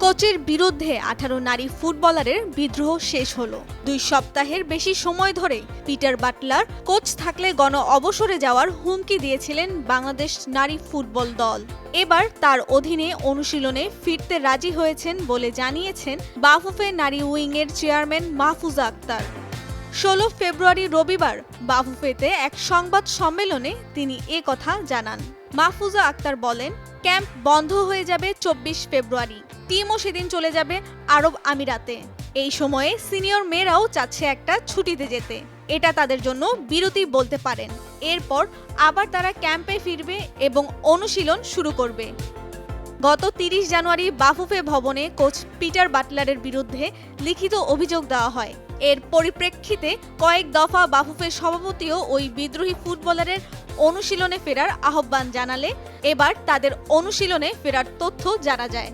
কোচের বিরুদ্ধে 18 নারী ফুটবলারের বিদ্রোহ শেষ হলো। 2 সপ্তাহের বেশি সময় ধরে পিটার বাটলার কোচ থাকলে গণ অবসরে যাওয়ার হুমকি দিয়েছিলেন বাংলাদেশ নারী ফুটবল দল। এবার তার অধীনে অনুশীলনে ফিরতে রাজি হয়েছেন বলে জানিয়েছেন বাফুফে নারী উইংয়ের চেয়ারম্যান মাহফুজা আক্তার। 16 ফেব্রুয়ারি রবিবার বাফুফেতে এক সংবাদ সম্মেলনে তিনি কথা জানান। মাহফুজা আক্তার বলেন, ক্যাম্প বন্ধ হয়ে যাবে 24 ফেব্রুয়ারি। টিমও সেদিন চলে যাবে আরব আমিরাতে। এই সময়ে সিনিয়র মেয়েরাও চাচ্ছে একটা ছুটিতে যেতে। এটা তাদের জন্য বিরতি বলতে পারেন। এরপর আবার তারা ক্যাম্পে ফিরবে এবং অনুশীলন শুরু করবে। গত 30 জানুয়ারি বাফুফে ভবনে কোচ পিটার বাটলারের বিরুদ্ধে লিখিত অভিযোগ দেওয়া হয়। এর পরিপ্রেক্ষিতে কয়েক দফা বাফুফের সভাপতিও ওই বিদ্রোহী ফুটবলারের অনুশীলনে ফেরার আহ্বান জানালে এবার তাদের অনুশীলনে ফেরার তথ্য জানা যায়।